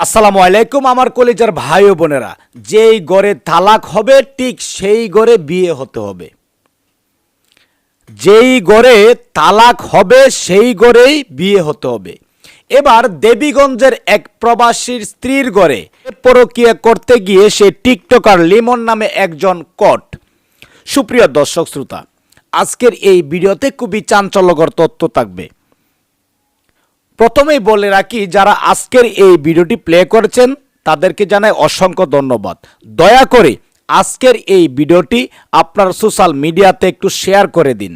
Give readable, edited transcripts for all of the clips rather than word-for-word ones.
আসসালামু আলাইকুম আমার কলেজের ভাই ও বোনেরা, যেই ঘরে তালাক হবে ঠিক সেই ঘরে বিয়ে হতে হবে। যেই ঘরে তালাক হবে সেই ঘরেই বিয়ে হতে হবে। এবার দেবীগঞ্জের এক প্রবাসীর স্ত্রীর ঘরে পরকীয়া করতে গিয়ে সে টিকটকার লিমন নামে একজন কট। সুপ্রিয় দর্শক শ্রোতা, আজকের এই ভিডিওতে খুবই চাঞ্চল্যকর তথ্য থাকবে। প্রথমেই বলে রাখি, যারা আজকের এই ভিডিওটি প্লে করেছেন তাদেরকে জানাই অসংখ্য ধন্যবাদ। দয়া করে আজকের এই ভিডিওটি আপনার সোশ্যাল মিডিয়াতে একটু শেয়ার করে দিন।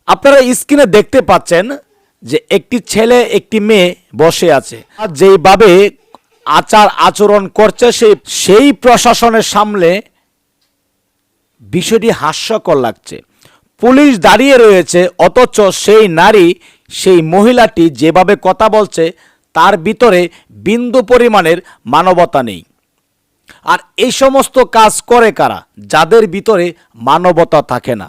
আপনারা স্ক্রিনে দেখতে পাচ্ছেন যে একটি ছেলে একটি মেয়ে বসে আছে, আর যেইভাবে আচার আচরণ করছে সেই প্রশাসনের সামনে বিষয়টি হাস্যকর লাগছে। পুলিশ দাঁড়িয়ে রয়েছে, অথচ সেই নারী, সেই মহিলাটি যেভাবে কথা বলছে তার ভিতরে বিন্দু পরিমাণের মানবতা নেই। আর এই সমস্ত কাজ করে কারা? যাদের ভিতরে মানবতা থাকে না।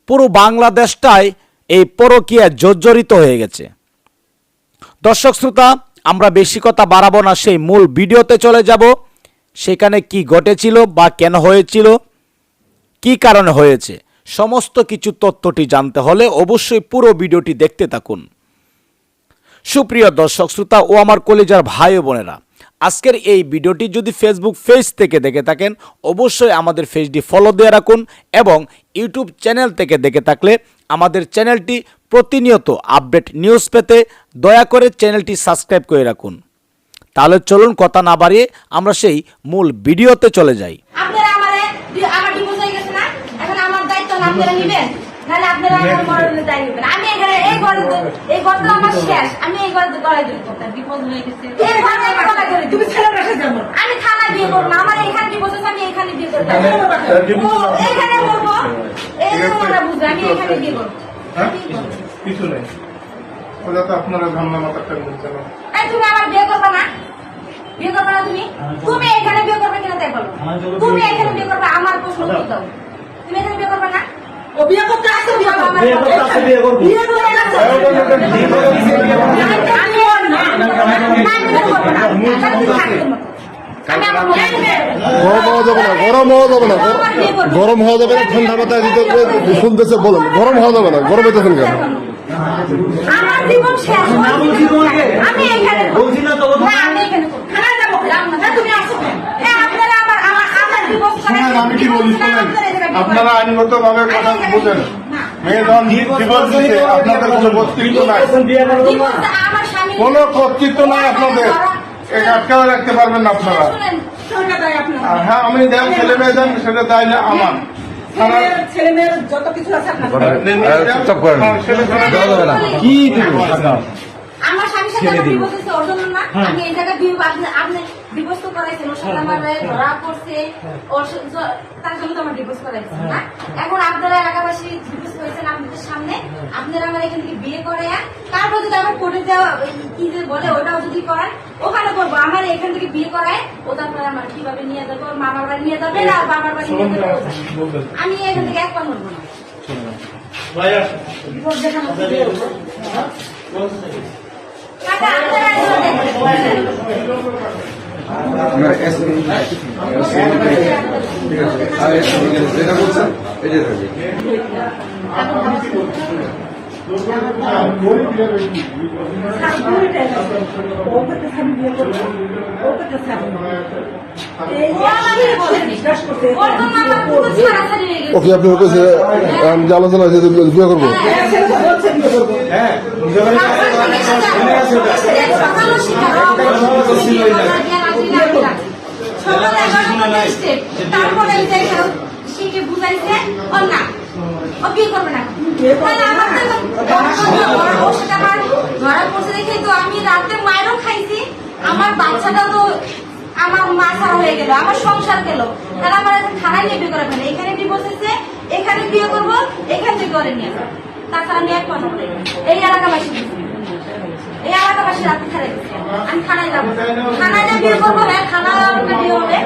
পুরো বাংলাদেশটাই এই পরকীয়া জর্জরিত হয়ে গেছে। দর্শক শ্রোতা, আমরা বেশি কথা বাড়াবো না, সেই মূল ভিডিওতে চলে যাব। সেখানে কি ঘটেছিল বা কেন হয়েছিল, কি কারণে হয়েছে, সমস্ত কিছু তথ্যটি জানতে হলে অবশ্যই পুরো ভিডিওটি দেখতে থাকুন। সুপ্রিয় দর্শক শ্রোতা ও আমার কলেজের ভাই ও বোনেরা, আজকের এই ভিডিওটি যদি ফেসবুক পেজ থেকে দেখে থাকেন অবশ্যই আমাদের পেজটি ফলো দিয়ে রাখুন, এবং ইউটিউব চ্যানেল থেকে দেখে থাকলে আমাদের চ্যানেলটি প্রতিনিয়ত আপডেট নিউজ পেতে দয়া করে চ্যানেলটি সাবস্ক্রাইব করে রাখুন। তাহলে চলুন কথা না বাড়িয়ে আমরা সেই মূল ভিডিওতে চলে যাই। আপনারা নিবেন, নাহলে আপনারা আমার মরণে দায় নিবেন। আমি এখানে এই ঘরে, এই ঘরটা আমার শেষ। আমি এই ঘরে গলায় ধরে করতাম, বিপদ হয়ে গেছে। এই ঘরে আমি গলায় ধরে, তুমি ছেলে রাখা যাবো। আমি থানা বিয়ে করবো না, আমার এখানে বিপদ হচ্ছে, আমি এখানে বিয়ে করবো। এখানে করবো, এই ওরা বুঝবে, আমি এখানে বিয়ে করবো। কিছু নেই, ওটা তো আপনারা ধান্দা মাথাটা বলছেন। এই তুমি আমার বিয়ে করবে না, বিয়ে করবে না তুমি? তুমি এখানে বিয়ে করবে কিনা তাই বলো। তুমি এখানে বিয়ে করবে, আমার প্রশ্ন কি দাও? তুমি এখানে বিয়ে করবে না? ও বিয়ে করতে আসছে, বিয়ে করবে, বিয়ে করতে আসছে, বিয়ে করবে, বিয়ে করে আসছে। গরম হওয়া যাবে না, ঠান্ডা মাথায় দিতে শুনতেছে বলুন, গরম হওয়া যাবে না, গরম হইতেছেন কেন? আমার জীবন শেষ, আমি এখানে বলছি না, আমি এখানে খানা যাবো, তুমি আসো। আপনারা আমার জীবন, আমি কি বলি শোনেন, আপনারা আইনগত ভাবে কথা বুঝেন। মেয়ে যখন জীবন দিচ্ছে, আপনাদের কোনো কর্তৃত্ব নাই, কোনো কর্তৃত্ব নাই আপনাদের, আটকাও রাখতে পারবেন না আপনারা। হ্যাঁ, আমি দেন ছেলে মেয়ে দেন, সেটা দায় না আমার। ছেলে মেয়ের যত কিছু আছে কি আমার স্বামীর সাথে আমার ডিভোর্স হয়েছে, ওর জন্য না। আমি এই জায়গায় আপনি ডিভোর্স তো করাইছেন, ওর সাথে আমার ধরা পড়ছে, তার জন্য তো আমার ডিভোর্স করাইছেন না। এখন আপনারা এলাকাবাসী ডিভোর্স করেছেন আপনাদের সামনে, আপনারা আমার এখান থেকে বিয়ে করে তারপর যদি আমার কোর্টে দেওয়া কি যে বলে ওটাও যদি করায়, ওখানে করবো। আমার এখান থেকে বিয়ে করায় ও তারপরে আমার কিভাবে নিয়ে যাবে, ওর মামার বাড়ি নিয়ে যাবে না বাবার বাড়ি নিয়ে যাবে, আমি এখান থেকে এক পা নড়বো না। ডিভোর্স দেখানো ওকে, আপনি বলছে যে আলোচনা আছে বিয়ে করবো। তারপরে বুঝাইছে ও না, ও বিয়ে করবে না। ধরা পড়ছে দেখে তো আমি রাতে মায়েরও খাইছি, আমার বাচ্চাটা তো আমার মা ছাড়া হয়ে গেল, আমার সংসার গেল। তাহলে আমার থানায় নিয়ে বিয়ে করে ফেলে, এখানে ডিভোর্স হয়েছে, এখানে বিয়ে করবো, এখান থেকে করে নিয়ে যাবো। তাছাড়া আমি এক কথা বলি, এই এলাকাবাসী রাতে ছাড়া আমি থানায় যাবো, থানায় বিয়ে করবো, হ্যাঁ থানা বিয়ে হবে।